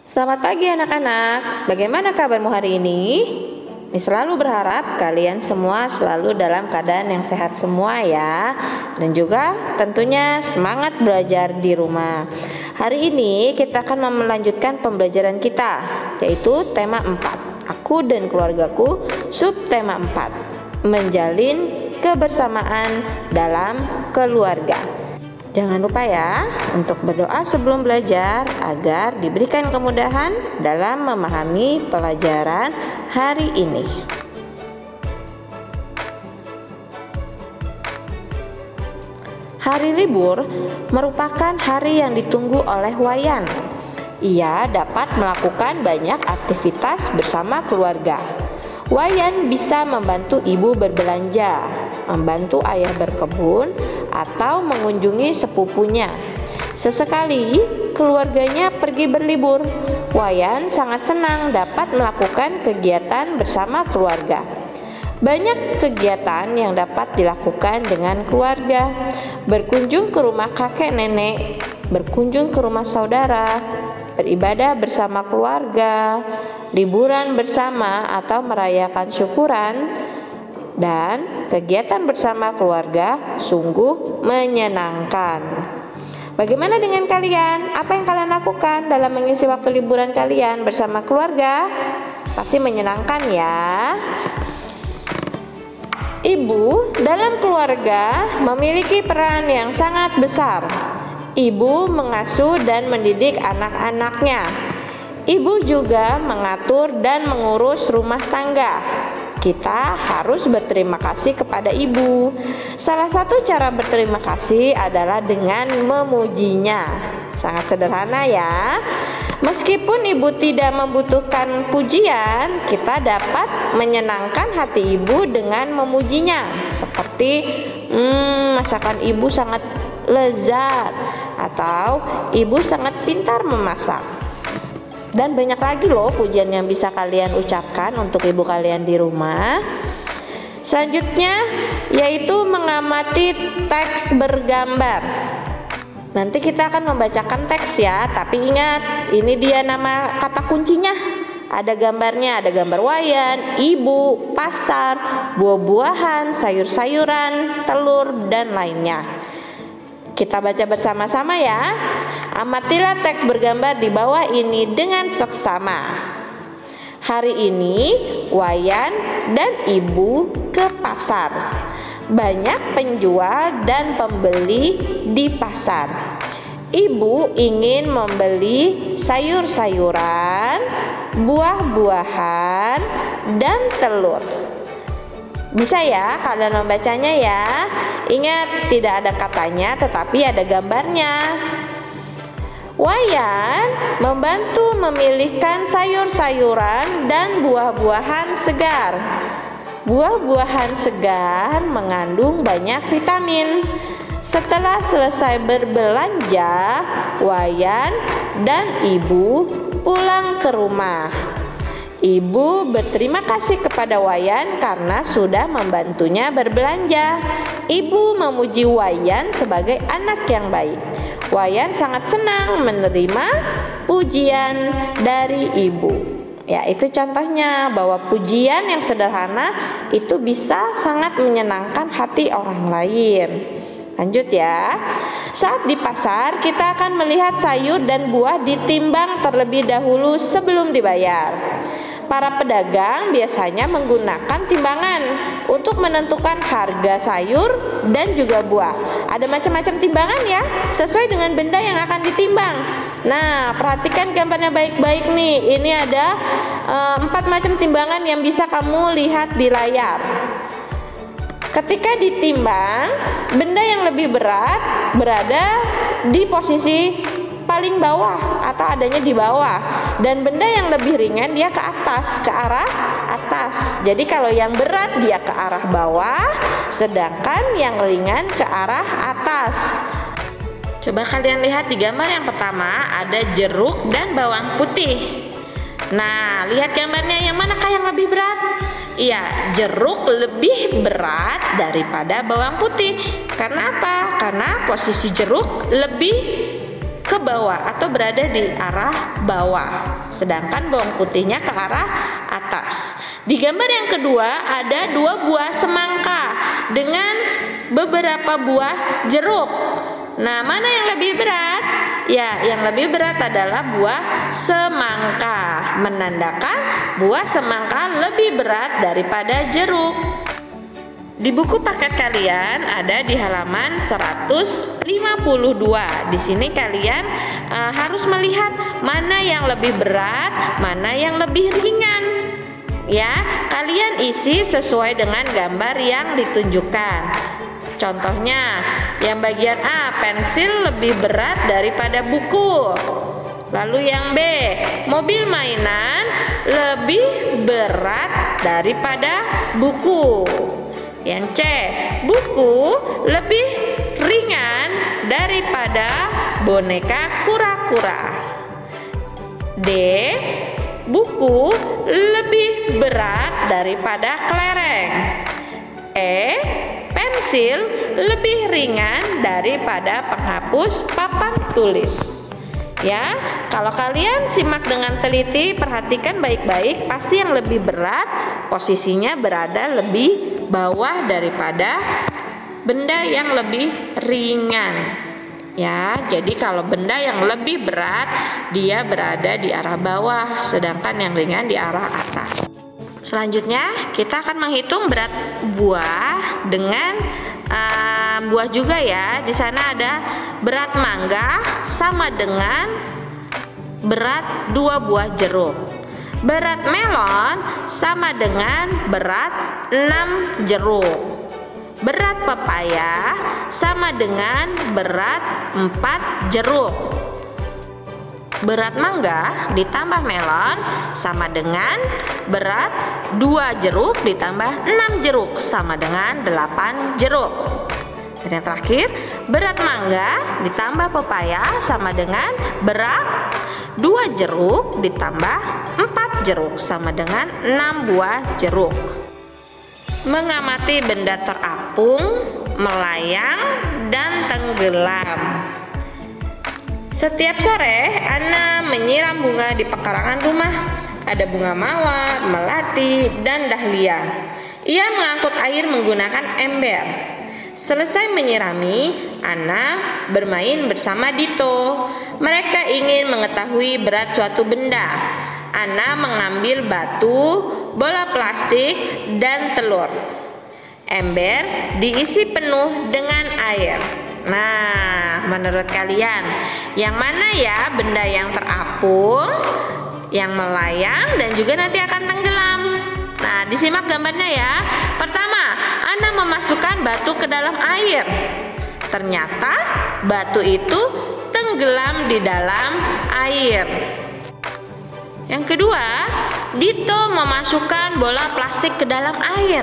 Selamat pagi anak-anak, bagaimana kabarmu hari ini? Miss selalu berharap kalian semua selalu dalam keadaan yang sehat semua ya. Dan juga tentunya semangat belajar di rumah. Hari ini kita akan melanjutkan pembelajaran kita, yaitu tema 4, Aku dan Keluargaku, subtema 4, Menjalin kebersamaan dalam keluarga. Jangan lupa ya untuk berdoa sebelum belajar agar diberikan kemudahan dalam memahami pelajaran hari ini. Hari libur merupakan hari yang ditunggu oleh Wayan. Ia dapat melakukan banyak aktivitas bersama keluarga. Wayan bisa membantu ibu berbelanja, membantu ayah berkebun, atau mengunjungi sepupunya. Sesekali keluarganya pergi berlibur. Wayan sangat senang dapat melakukan kegiatan bersama keluarga. Banyak kegiatan yang dapat dilakukan dengan keluarga. Berkunjung ke rumah kakek nenek, berkunjung ke rumah saudara, beribadah bersama keluarga, liburan bersama atau merayakan syukuran, dan kegiatan bersama keluarga sungguh menyenangkan. Bagaimana dengan kalian? Apa yang kalian lakukan dalam mengisi waktu liburan kalian bersama keluarga? Pasti menyenangkan ya. Ibu dalam keluarga memiliki peran yang sangat besar. Ibu mengasuh dan mendidik anak-anaknya. Ibu juga mengatur dan mengurus rumah tangga. Kita harus berterima kasih kepada ibu. Salah satu cara berterima kasih adalah dengan memujinya. Sangat sederhana ya. Meskipun ibu tidak membutuhkan pujian, kita dapat menyenangkan hati ibu dengan memujinya. Seperti masakan ibu sangat lezat, atau ibu sangat pintar memasak. Dan banyak lagi loh pujian yang bisa kalian ucapkan untuk ibu kalian di rumah. Selanjutnya yaitu mengamati teks bergambar. Nanti kita akan membacakan teks ya, tapi ingat, ini dia nama kata kuncinya. Ada gambarnya, ada gambar Wayan, ibu, pasar, buah-buahan, sayur-sayuran, telur, dan lainnya. Kita baca bersama-sama ya. Amatilah teks bergambar di bawah ini dengan seksama. Hari ini Wayan dan ibu ke pasar. Banyak penjual dan pembeli di pasar. Ibu ingin membeli sayur-sayuran, buah-buahan, dan telur. Bisa ya kalian membacanya ya. Ingat, tidak ada katanya tetapi ada gambarnya. Wayan membantu memilihkan sayur-sayuran dan buah-buahan segar. Buah-buahan segar mengandung banyak vitamin. Setelah selesai berbelanja, Wayan dan ibu pulang ke rumah. Ibu berterima kasih kepada Wayan karena sudah membantunya berbelanja. Ibu memuji Wayan sebagai anak yang baik. Wayan sangat senang menerima pujian dari ibu. Ya, itu contohnya bahwa pujian yang sederhana itu bisa sangat menyenangkan hati orang lain. Lanjut ya. Saat di pasar, kita akan melihat sayur dan buah ditimbang terlebih dahulu sebelum dibayar. Para pedagang biasanya menggunakan timbangan untuk menentukan harga sayur dan juga buah. Ada macam-macam timbangan ya, sesuai dengan benda yang akan ditimbang. Nah, perhatikan gambarnya baik-baik nih. Ini ada 4 macam timbangan yang bisa kamu lihat di layar. Ketika ditimbang, benda yang lebih berat berada di posisi paling bawah atau adanya di bawah, dan benda yang lebih ringan dia ke atas, ke arah atas. Jadi kalau yang berat dia ke arah bawah, sedangkan yang ringan ke arah atas. Coba kalian lihat di gambar yang pertama, ada jeruk dan bawang putih. Nah, lihat gambarnya, yang manakah yang lebih berat? Iya, jeruk lebih berat daripada bawang putih. Karena apa? Karena posisi jeruk lebih ke bawah atau berada di arah bawah, sedangkan bawang putihnya ke arah atas. Di gambar yang kedua ada 2 buah semangka dengan beberapa buah jeruk. Nah, mana yang lebih berat? Ya, yang lebih berat adalah buah semangka, menandakan buah semangka lebih berat daripada jeruk. Di buku paket kalian ada di halaman 152. Di sini kalian harus melihat mana yang lebih berat, mana yang lebih ringan. Ya, kalian isi sesuai dengan gambar yang ditunjukkan. Contohnya, yang bagian A, pensil lebih berat daripada buku. Lalu yang B, mobil mainan lebih berat daripada buku. Yang C, buku lebih ringan daripada boneka kura-kura. D, buku lebih berat daripada kelereng. E, pensil lebih ringan daripada penghapus papan tulis. Ya, kalau kalian simak dengan teliti, perhatikan baik-baik, pasti yang lebih berat posisinya berada lebih bawah daripada benda yang lebih ringan. Ya, jadi kalau benda yang lebih berat dia berada di arah bawah, sedangkan yang ringan di arah atas. Selanjutnya kita akan menghitung berat buah dengan buah juga ya. Di sana ada berat mangga sama dengan berat 2 buah jeruk. Berat melon sama dengan berat 6 jeruk. Berat pepaya sama dengan berat 4 jeruk. Berat mangga ditambah melon sama dengan berat 2 jeruk ditambah 6 jeruk sama dengan 8 jeruk. Dan yang terakhir, berat mangga ditambah pepaya sama dengan berat 2 jeruk ditambah 4 jeruk sama dengan 6 buah jeruk. Mengamati benda terapung, melayang, dan tenggelam. Setiap sore, Ana menyiram bunga di pekarangan rumah. Ada bunga mawar, melati, dan dahlia. Ia mengangkut air menggunakan ember. Selesai menyirami, Ana bermain bersama Dito. Mereka ingin mengetahui berat suatu benda. Ana mengambil batu, bola plastik, dan telur. Ember diisi penuh dengan air. Nah, menurut kalian, yang mana ya benda yang terapung, yang melayang, dan juga nanti akan tenggelam? Nah, disimak gambarnya ya. Pertama, Ana memasukkan batu ke dalam air. Ternyata batu itu tenggelam di dalam air. Yang kedua, Dito memasukkan bola plastik ke dalam air.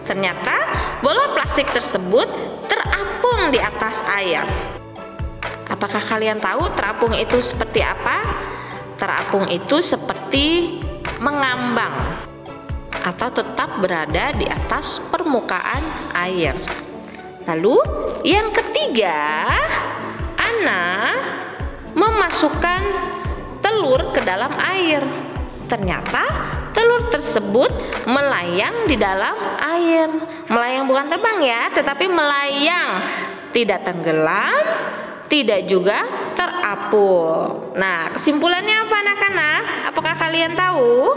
Ternyata bola plastik tersebut terapung di atas air. Apakah kalian tahu terapung itu seperti apa? Terapung itu seperti mengambang atau tetap berada di atas permukaan air. Lalu yang ketiga, Ana memasukkan telur ke dalam air. Ternyata telur tersebut melayang di dalam air. Melayang bukan terbang ya, tetapi melayang, tidak tenggelam, tidak juga terapung. Nah, kesimpulannya apa anak-anak? Apakah kalian tahu?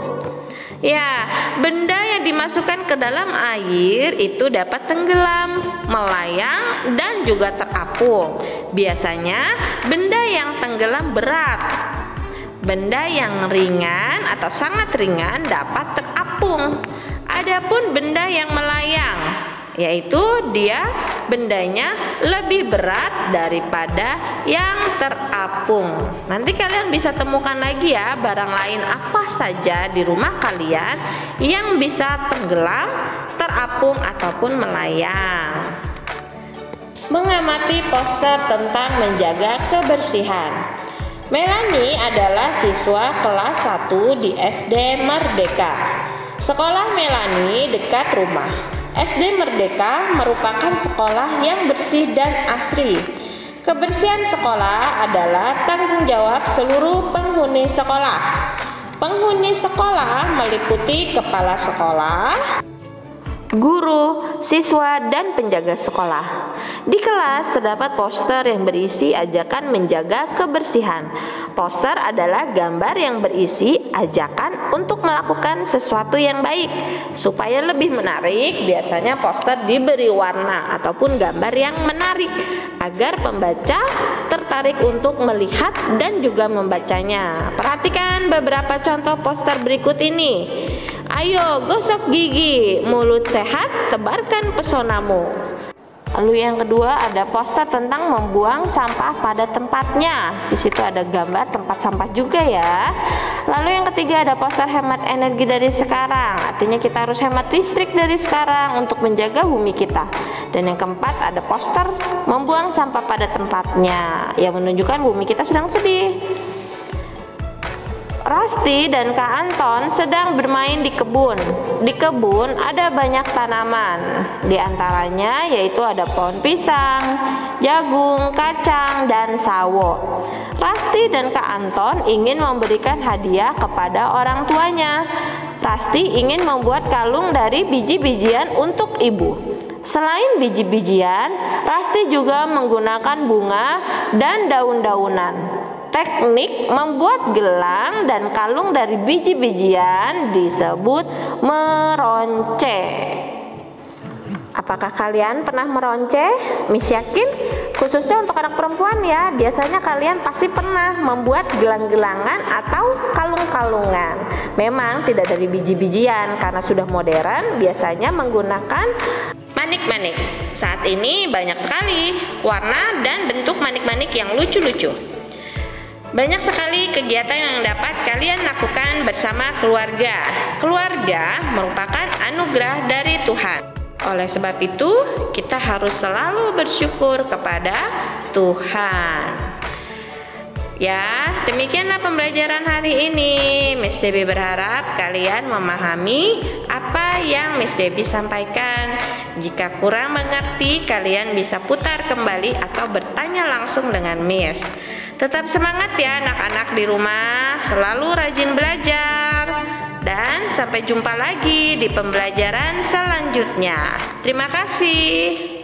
Ya, benda yang dimasukkan ke dalam air itu dapat tenggelam, melayang, dan juga terapung. Biasanya benda yang tenggelam berat. Benda yang ringan atau sangat ringan dapat terapung. Adapun benda yang melayang, yaitu dia bendanya lebih berat daripada yang terapung. Nanti kalian bisa temukan lagi ya barang lain apa saja di rumah kalian yang bisa tenggelam, terapung, ataupun melayang. Mengamati poster tentang menjaga kebersihan. Melanie adalah siswa kelas 1 di SD Merdeka. Sekolah Melanie dekat rumah. SD Merdeka merupakan sekolah yang bersih dan asri. Kebersihan sekolah adalah tanggung jawab seluruh penghuni sekolah. Penghuni sekolah meliputi kepala sekolah, guru, siswa, dan penjaga sekolah. Di kelas terdapat poster yang berisi ajakan menjaga kebersihan. Poster adalah gambar yang berisi ajakan untuk melakukan sesuatu yang baik. Supaya lebih menarik, biasanya poster diberi warna ataupun gambar yang menarik agar pembaca tertarik untuk melihat dan juga membacanya. Perhatikan beberapa contoh poster berikut ini. Ayo gosok gigi, mulut sehat, tebarkan pesonamu. Lalu yang kedua ada poster tentang membuang sampah pada tempatnya. Di situ ada gambar tempat sampah juga ya. Lalu yang ketiga ada poster hemat energi dari sekarang. Artinya kita harus hemat listrik dari sekarang untuk menjaga bumi kita. Dan yang keempat ada poster membuang sampah pada tempatnya, yang menunjukkan bumi kita sedang sedih. Rasti dan Kak Anton sedang bermain di kebun. Di kebun ada banyak tanaman. Di antaranya yaitu ada pohon pisang, jagung, kacang, dan sawo. Rasti dan Kak Anton ingin memberikan hadiah kepada orang tuanya. Rasti ingin membuat kalung dari biji-bijian untuk ibu. Selain biji-bijian, Rasti juga menggunakan bunga dan daun-daunan. Teknik membuat gelang dan kalung dari biji-bijian disebut meronce. Apakah kalian pernah meronce? Miss yakin khususnya untuk anak perempuan ya, biasanya kalian pasti pernah membuat gelang-gelangan atau kalung-kalungan. Memang tidak dari biji-bijian karena sudah modern, biasanya menggunakan manik-manik. Saat ini banyak sekali warna dan bentuk manik-manik yang lucu-lucu. Banyak sekali kegiatan yang dapat kalian lakukan bersama keluarga. Keluarga merupakan anugerah dari Tuhan. Oleh sebab itu, kita harus selalu bersyukur kepada Tuhan. Ya, demikianlah pembelajaran hari ini. Miss Debbie berharap kalian memahami apa yang Miss Debbie sampaikan. Jika kurang mengerti, kalian bisa putar kembali atau bertanya langsung dengan Miss. Tetap semangat ya anak-anak di rumah, selalu rajin belajar. Dan sampai jumpa lagi di pembelajaran selanjutnya. Terima kasih.